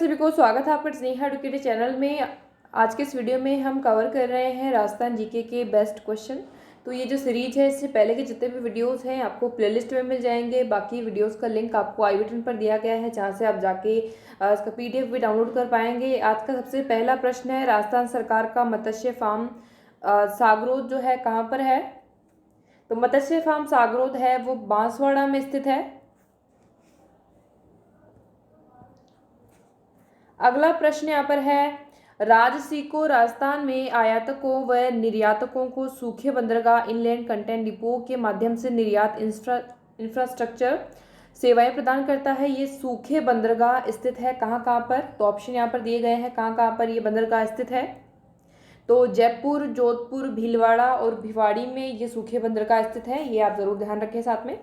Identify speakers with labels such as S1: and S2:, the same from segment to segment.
S1: सभी को स्वागत है आपका स्नेहा एडुकेटर चैनल में। आज के इस वीडियो में हम कवर कर रहे हैं राजस्थान जीके के बेस्ट क्वेश्चन। तो ये जो सीरीज है, इससे पहले के जितने भी वीडियोस हैं आपको प्लेलिस्ट में मिल जाएंगे। बाकी वीडियोस का लिंक आपको आई बटन पर दिया गया है, जहां से आप जाके इसका पीडीएफ भी डाउनलोड कर पाएंगे। आज का सबसे पहला प्रश्न है, राजस्थान सरकार का मत्स्य फार्म सागरोद जो है कहाँ पर है? तो मत्स्य फार्म सागरोद है वो बांसवाड़ा में स्थित है। अगला प्रश्न यहाँ पर है, राजसी को राजस्थान में आयातकों व निर्यातकों को सूखे बंदरगाह इनलैंड कंटेनर डिपो के माध्यम से निर्यात इंफ्रास्ट्रक्चर सेवाएं प्रदान करता है। ये सूखे बंदरगाह स्थित है कहाँ कहाँ पर? तो ऑप्शन यहाँ पर दिए गए हैं कहाँ कहाँ पर ये बंदरगाह स्थित है। तो जयपुर, जोधपुर, भीलवाड़ा और भिवाड़ी में ये सूखे बंदरगाह स्थित है। ये आप जरूर ध्यान रखें साथ में।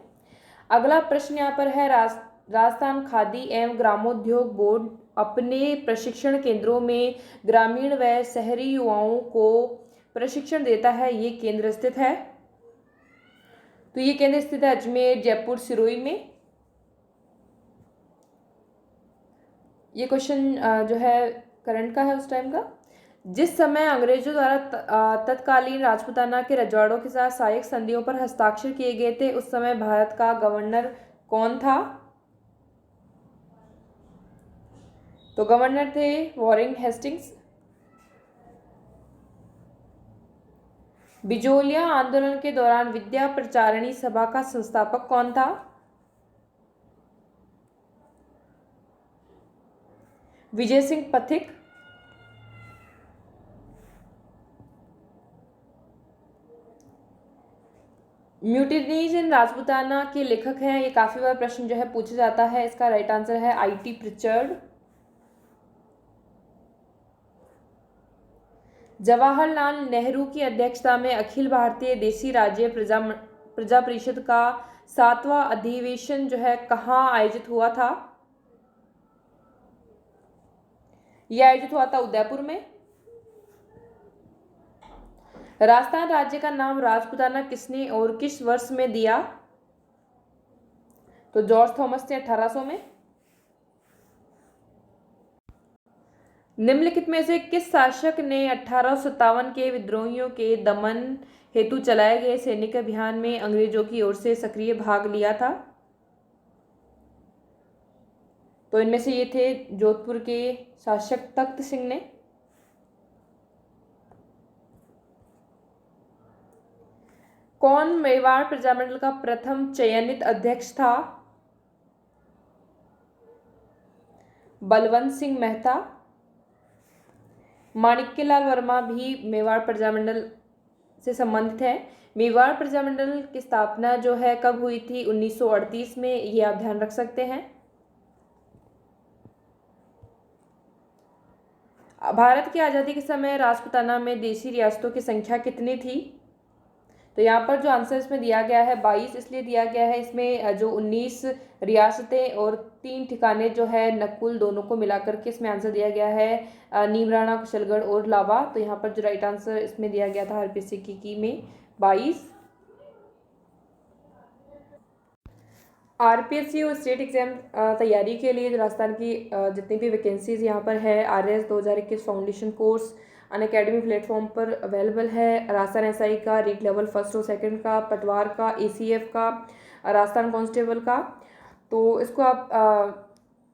S1: अगला प्रश्न यहाँ पर है, राजस्थान खादी एवं ग्रामोद्योग बोर्ड अपने प्रशिक्षण केंद्रों में ग्रामीण व शहरी युवाओं को प्रशिक्षण देता है। ये केंद्र स्थित है। तो ये केंद्र स्थित है अजमेर, जयपुर, सिरोही में। ये क्वेश्चन जो है करंट का है उस टाइम का। जिस समय अंग्रेजों द्वारा तत्कालीन राजपूताना के रजवाड़ों के साथ सहायक संधियों पर हस्ताक्षर किए गए थे, उस समय भारत का गवर्नर कौन था? तो गवर्नर थे वॉरेन हेस्टिंग्स। बिजोलिया आंदोलन के दौरान विद्या प्रचारिणी सभा का संस्थापक कौन था? विजय सिंह पथिक। म्यूटिनीज इन राजपूताना के लेखक हैं। ये काफी बार प्रश्न जो है पूछा जाता है। इसका राइट आंसर है आई.टी. प्रिचर्ड। जवाहरलाल नेहरू की अध्यक्षता में अखिल भारतीय देशी राज्य प्रजा परिषद का 7वां अधिवेशन जो है कहाँ आयोजित हुआ था? यह आयोजित हुआ था उदयपुर में। राजस्थान राज्य का नाम राजपूताना किसने और किस वर्ष में दिया? तो जॉर्ज थॉमस ने 1800 में। निम्नलिखित में से किस शासक ने 1857 के विद्रोहियों के दमन हेतु चलाए गए सैनिक अभियान में अंग्रेजों की ओर से सक्रिय भाग लिया था? तो इनमें से ये थे जोधपुर के शासक तख्त सिंह ने। कौन मेवाड़ प्रजामंडल का प्रथम चयनित अध्यक्ष था? बलवंत सिंह मेहता। माणिक्यलाल वर्मा भी मेवाड़ प्रजामंडल से संबंधित है। मेवाड़ प्रजामंडल की स्थापना जो है कब हुई थी? 1938 में। ये आप ध्यान रख सकते हैं। भारत की आज़ादी के समय राजपूताना में देशी रियासतों की संख्या कितनी थी? तो यहाँ पर जो आंसर इसमें दिया गया है 22 इसलिए दिया गया है। इसमें जो 19 रियासतें और 3 ठिकाने जो है नकुल, दोनों को मिलाकर के इसमें आंसर दिया गया है नीमराणा, कुशलगढ़ और लावा। तो यहाँ पर जो राइट आंसर इसमें दिया गया था आरपीसी की में 22। आरपीएससी और स्टेट एग्जाम तैयारी के लिए जो राजस्थान की जितनी भी वैकेंसीज यहाँ पर है, RS 2021 foundation course Unacademy platform पर अवेलेबल है। राजस्थान एसआई का रीट लेवल 1st और 2nd का, पटवार का, एसीएफ का, राजस्थान कांस्टेबल का। तो इसको आप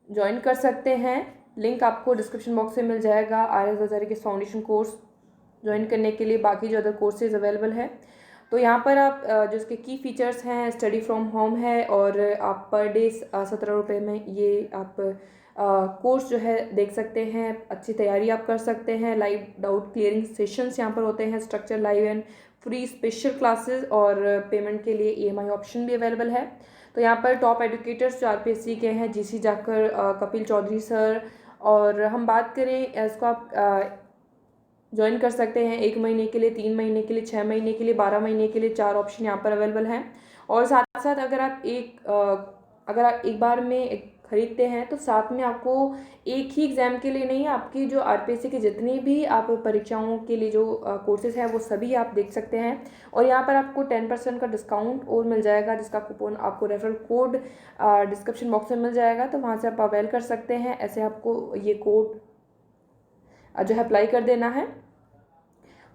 S1: ज्वाइन कर सकते हैं। लिंक आपको डिस्क्रिप्शन बॉक्स में मिल जाएगा। आरएस 2021 फाउंडेशन कोर्स ज्वाइन करने के लिए बाकी जो अदर कोर्सेज अवेलेबल है। तो यहाँ पर आप जो इसके की फीचर्स हैं, स्टडी फ्रॉम होम है और आप पर डे 17 रुपये में ये आप कोर्स जो है देख सकते हैं। अच्छी तैयारी आप कर सकते हैं। लाइव डाउट क्लियरिंग सेशंस यहाँ पर होते हैं, structure live and free special classes, और पेमेंट के लिए ईएमआई ऑप्शन भी अवेलेबल है। तो यहाँ पर टॉप एडुकेटर्स जो आरपीएससी के हैं, जीसी जाकर, कपिल चौधरी सर, और हम बात करें इसको आप ज्वाइन कर सकते हैं 1 महीने के लिए, 3 महीने के लिए, 6 महीने के लिए, 12 महीने के लिए। 4 ऑप्शन यहाँ पर अवेलेबल हैं। और साथ साथ अगर आप एक बार में खरीदते हैं तो साथ में आपको एक ही एग्ज़ाम के लिए नहीं, आपकी जो आरपीएससी की जितनी भी आप परीक्षाओं के लिए जो कोर्सेज़ हैं वो सभी आप देख सकते हैं। और यहाँ पर आपको 10% का डिस्काउंट और मिल जाएगा, जिसका कूपन आपको रेफरल कोड डिस्क्रिप्शन बॉक्स में मिल जाएगा, तो वहाँ से आप अवेल कर सकते हैं। ऐसे आपको ये कोड जो है अप्लाई कर देना है।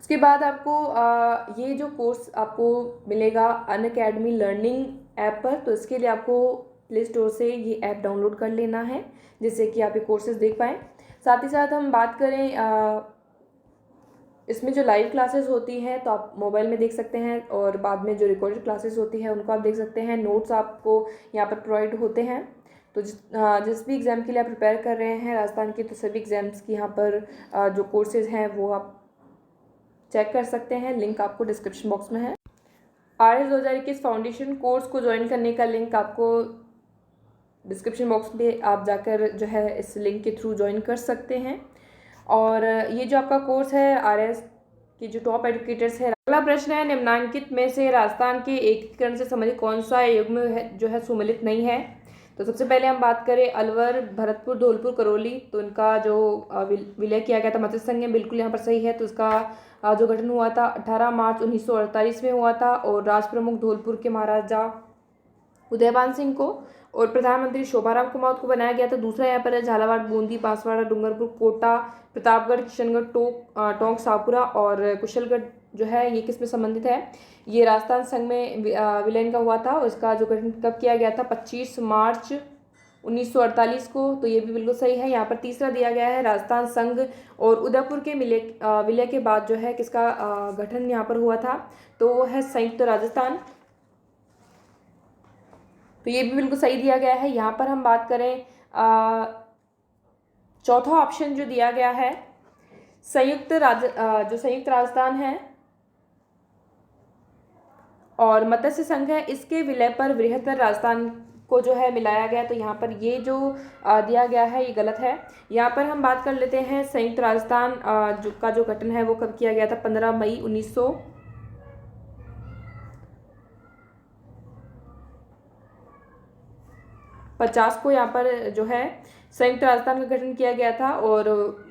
S1: उसके बाद आपको ये जो कोर्स आपको मिलेगा अनअकैडमी लर्निंग ऐप पर, तो इसके लिए आपको प्ले स्टोर से ये ऐप डाउनलोड कर लेना है, जिससे कि आप ये कोर्सेज देख पाएँ। साथ ही साथ हम बात करें इसमें जो लाइव क्लासेस होती हैं तो आप मोबाइल में देख सकते हैं, और बाद में जो रिकॉर्डेड क्लासेस होती हैं उनको आप देख सकते हैं। नोट्स आपको यहाँ पर प्रोवाइड होते हैं। तो जिस भी एग्ज़ाम के लिए आप प्रिपेयर कर रहे हैं राजस्थान की, तो सभी एग्ज़ाम्स की यहाँ पर जो कोर्सेज़ हैं वो आप चेक कर सकते हैं। लिंक आपको डिस्क्रिप्शन बॉक्स में है। RS 2021 फाउंडेशन कोर्स को ज्वाइन करने का लिंक आपको डिस्क्रिप्शन बॉक्स में आप जाकर जो है इस लिंक के थ्रू ज्वाइन कर सकते हैं। और ये जो आपका कोर्स है RS की जो टॉप एडुकेटर्स है। अगला प्रश्न है, निम्नांकित में से राजस्थान के एकीकरण से संबंधित कौन सा युग्म है जो है सुमेलित नहीं है? तो सबसे पहले हम बात करें अलवर, भरतपुर, धौलपुर, करौली, तो इनका जो विलय किया गया था मत्स्य संघ में, बिल्कुल यहाँ पर सही है। तो इसका जो गठन हुआ था 18 मार्च 1948 में हुआ था, और राज प्रमुख धौलपुर के महाराजा उदयभान सिंह को और प्रधानमंत्री शोभाराम कुमावत को बनाया गया था। दूसरा यहाँ पर है झालावाड़, बूंदी, बांसवाड़ा, डूंगरपुर, कोटा, प्रतापगढ़, किशनगढ़, टोंक, शाहपुरा और कुशलगढ़ जो है ये किस में संबंधित है? ये राजस्थान संघ में विलयन का हुआ था, और इसका जो गठन कब किया गया था? 25 मार्च 1948 को। तो ये भी बिल्कुल सही है। यहाँ पर तीसरा दिया गया है, राजस्थान संघ और उदयपुर के विलय के बाद जो है किसका गठन यहाँ पर हुआ था? तो वो है संयुक्त राजस्थान। तो ये भी बिल्कुल सही दिया गया है। यहाँ पर हम बात करें चौथा ऑप्शन जो दिया गया है, जो संयुक्त राजस्थान है और मत्स्य संघ है, इसके विलय पर बृहत्तर राजस्थान को जो है मिलाया गया। तो यहाँ पर ये जो दिया गया है ये गलत है। यहाँ पर हम बात कर लेते हैं संयुक्त राजस्थान का जो गठन है वो कब किया गया था? 15 मई 1950 को यहाँ पर जो है संयुक्त राजस्थान का गठन किया गया था। और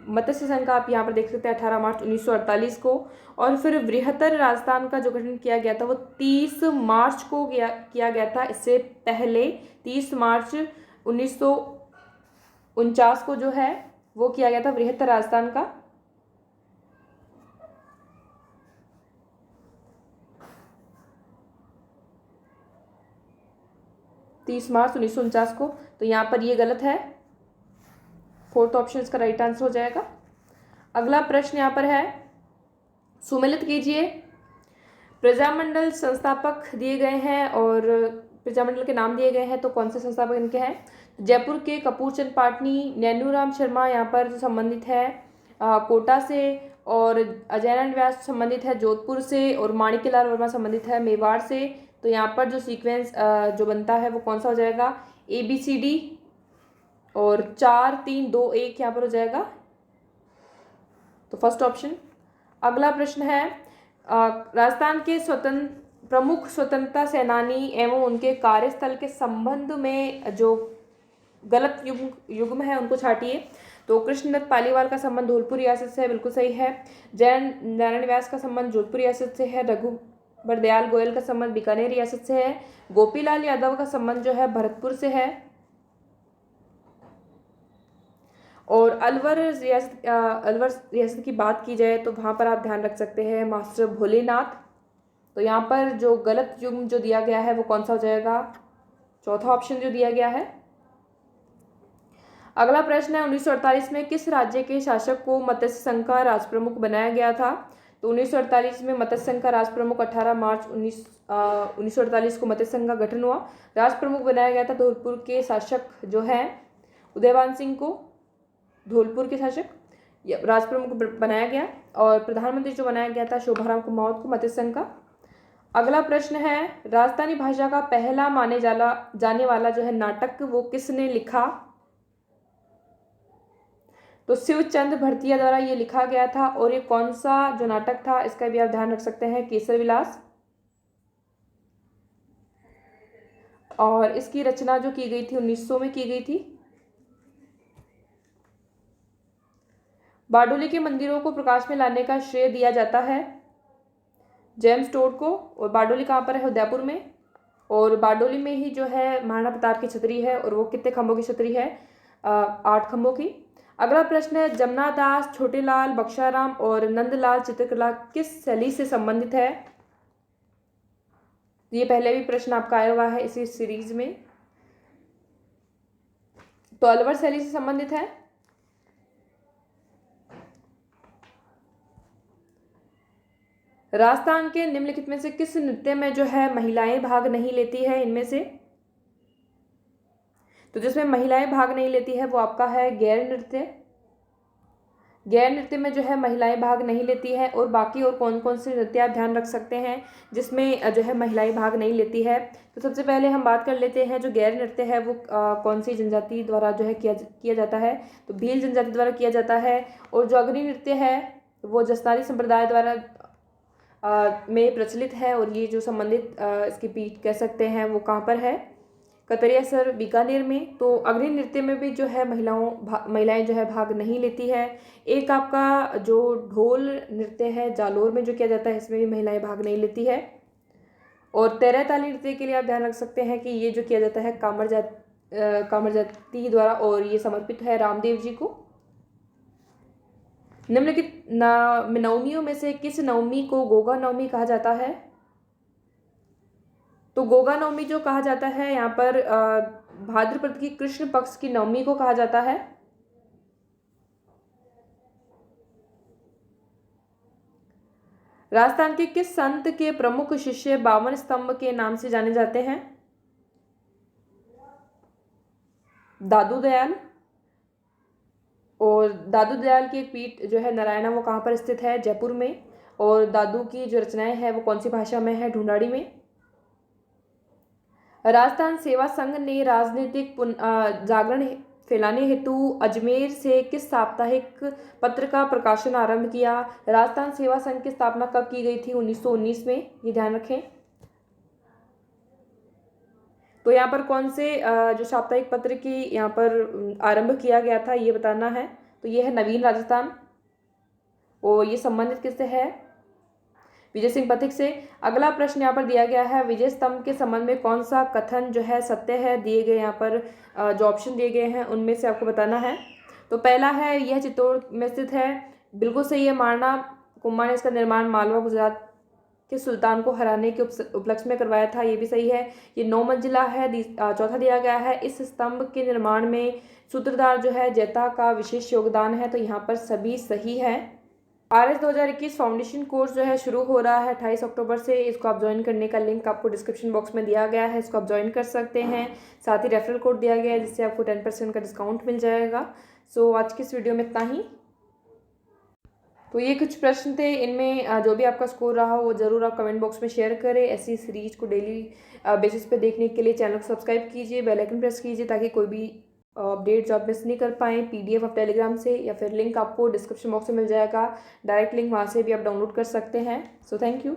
S1: मत्स्य संघ का आप यहाँ पर देख सकते हैं 18 मार्च 1948 को। और फिर बृहत्तर राजस्थान का जो गठन किया गया था वो 30 मार्च को किया गया था। इससे पहले 30 मार्च 1949 को जो है वो किया गया था बृहत्तर राजस्थान का। मार्च 1949 को। तो यहाँ पर ये गलत है। फोर्थ ऑप्शन इसका राइट आंसर हो जाएगा। अगला प्रश्न यहाँ पर है, सुमेलित कीजिए। प्रजामंडल संस्थापक दिए गए हैं और प्रजामंडल के नाम दिए गए हैं, तो कौन से संस्थापक इनके हैं? जयपुर के कपूरचंद पाटनी, नैनूराम शर्मा यहाँ पर जो संबंधित है कोटा से, और अजयनारायण व्यास संबंधित है जोधपुर से, और माणिक्यलाल वर्मा संबंधित है मेवाड़ से। तो यहाँ पर जो सीक्वेंस जो बनता है वो कौन सा हो जाएगा? ABCD और 4 3 2 1 यहाँ पर हो जाएगा, तो फर्स्ट ऑप्शन। अगला प्रश्न है, राजस्थान के प्रमुख स्वतंत्रता सेनानी एवं उनके कार्यस्थल के संबंध में जो गलत युग्म है उनको छाटिए। तो कृष्णदत्त पालीवाल का संबंध धौलपुर रियासत से है, बिल्कुल सही है। जैन नारायण व्यास का संबंध जोधपुर रियासत से है। रघुबर दयाल गोयल का संबंध बीकानेर रियासत से है। गोपीलाल यादव का संबंध जो है भरतपुर से है। और अलवर रियासत की बात की जाए तो वहाँ पर आप ध्यान रख सकते हैं मास्टर भोलेनाथ। तो यहाँ पर जो गलत युग्म जो दिया गया है वो कौन सा हो जाएगा? चौथा ऑप्शन जो दिया गया है। अगला प्रश्न है, 1948 में किस राज्य के शासक को मत्स्य संघ का राज प्रमुख बनाया गया था? तो 1948 में मत्स्य संघ का राज प्रमुख 18 मार्च 1948 को मत्स्य संघ का गठन हुआ। राज प्रमुख बनाया गया था धौलपुर के शासक जो है उदयभान सिंह को, धौलपुर के शासक राज प्रमुख बनाया गया, और प्रधानमंत्री जो बनाया गया था शोभाराम कुमावत को मत्स्य संघ का। अगला प्रश्न है, राजस्थानी भाषा का पहला माने जाने वाला जो है नाटक वो किसने लिखा? तो शिवचंद्र भरतिया द्वारा ये लिखा गया था। और ये कौन सा जो नाटक था इसका भी आप ध्यान रख सकते हैं, केसर विलास। और इसकी रचना जो की गई थी 1900 में की गई थी। बारडोली के मंदिरों को प्रकाश में लाने का श्रेय दिया जाता है जेम्स टोड को। और बारडोली कहाँ पर है? उदयपुर में। और बारडोली में ही जो है महाराणा प्रताप की छतरी है, और वो कितने खंभों की छतरी है? 8 खंभों की। अगला प्रश्न है, जमुना दास, छोटेलाल, बख्शाराम और नंदलाल चित्रकला किस शैली से संबंधित है? ये पहले भी प्रश्न आपका आया हुआ है इसी सीरीज में। तो अलवर शैली से संबंधित है। राजस्थान के निम्नलिखित में से किस नृत्य में जो है महिलाएं भाग नहीं लेती है? इनमें से तो जिसमें महिलाएं भाग नहीं लेती है वो आपका है गैर नृत्य। गैर नृत्य में जो है महिलाएं भाग नहीं लेती है। और बाकी और कौन कौन से नृत्य आप ध्यान रख सकते हैं जिसमें जो है महिलाएं भाग नहीं लेती है? तो सबसे पहले हम बात कर लेते हैं जो गैर नृत्य है वो कौन सी जनजाति द्वारा जो है किया जाता है? तो भील जनजाति द्वारा किया जाता है। और जो अग्नि नृत्य है वो जसनारी संप्रदाय द्वारा में प्रचलित है। और ये जो संबंधित इसकी पीठ कह सकते हैं वो कहाँ पर है? कतरियासर बीकानेर में। तो अग्नि नृत्य में भी जो है महिलाएं जो है भाग नहीं लेती है। एक आपका जो ढोल नृत्य है जालोर में जो किया जाता है, इसमें भी महिलाएं भाग नहीं लेती है। और तेरह ताली नृत्य के लिए आप ध्यान रख सकते हैं कि ये जो किया जाता है कामर जाति द्वारा, और ये समर्पित है रामदेव जी को। निम्नलिखित नवमियों में से किस नवमी को गोगा नवमी कहा जाता है? तो गोगा नवमी जो कहा जाता है यहाँ पर भाद्रपद की कृष्ण पक्ष की नवमी को कहा जाता है। राजस्थान के किस संत के प्रमुख शिष्य 52 स्तंभ के नाम से जाने जाते हैं? दादू दयाल। और दादू दयाल की एक पीठ जो है नारायणा वो कहाँ पर स्थित है? जयपुर में। और दादू की जो रचनाएं हैं वो कौन सी भाषा में है? ढूंढाड़ी में। राजस्थान सेवा संघ ने राजनीतिक जागरण फैलाने हेतु अजमेर से किस साप्ताहिक पत्र का प्रकाशन आरंभ किया? राजस्थान सेवा संघ की स्थापना कब की गई थी? 1919 में। ये ध्यान रखें। तो यहाँ पर कौन से जो साप्ताहिक पत्र की यहाँ पर आरंभ किया गया था ये बताना है। तो ये है नवीन राजस्थान। और ये संबंधित किससे है? विजय सिंह पथिक से। अगला प्रश्न यहाँ पर दिया गया है, विजय स्तंभ के संबंध में कौन सा कथन जो है सत्य है? दिए गए यहाँ पर जो ऑप्शन दिए गए हैं उनमें से आपको बताना है। तो पहला है यह चित्तौड़ में स्थित है, बिल्कुल सही है। मारना कुम्मा ने इसका निर्माण मालवा गुजरात के सुल्तान को हराने के उपलक्ष्य में करवाया था, ये भी सही है। ये 9 मंजिला है। चौथा दिया गया है, इस स्तंभ के निर्माण में सूत्रधार जो है जैता का विशेष योगदान है। तो यहाँ पर सभी सही है। RS 2021 फाउंडेशन कोर्स जो है शुरू हो रहा है 28 अक्टूबर से। इसको आप ज्वाइन करने का लिंक आपको डिस्क्रिप्शन बॉक्स में दिया गया है, इसको आप ज्वाइन कर सकते हैं। साथ ही रेफरल कोड दिया गया है जिससे आपको 10% का डिस्काउंट मिल जाएगा। सो आज की इस वीडियो में इतना ही। तो ये कुछ प्रश्न थे, इनमें जो भी आपका स्कोर रहा हो वो ज़रूर आप कमेंट बॉक्स में शेयर करें। ऐसी सीरीज को डेली बेसिस पे देखने के लिए चैनल को सब्सक्राइब कीजिए, बेल आइकन प्रेस कीजिए ताकि कोई भी अपडेट्स आप मिस नहीं कर पाएँ। PDF आप टेलीग्राम से या फिर लिंक आपको डिस्क्रिप्शन बॉक्स में मिल जाएगा, डायरेक्ट लिंक वहाँ से भी आप डाउनलोड कर सकते हैं। So thank you.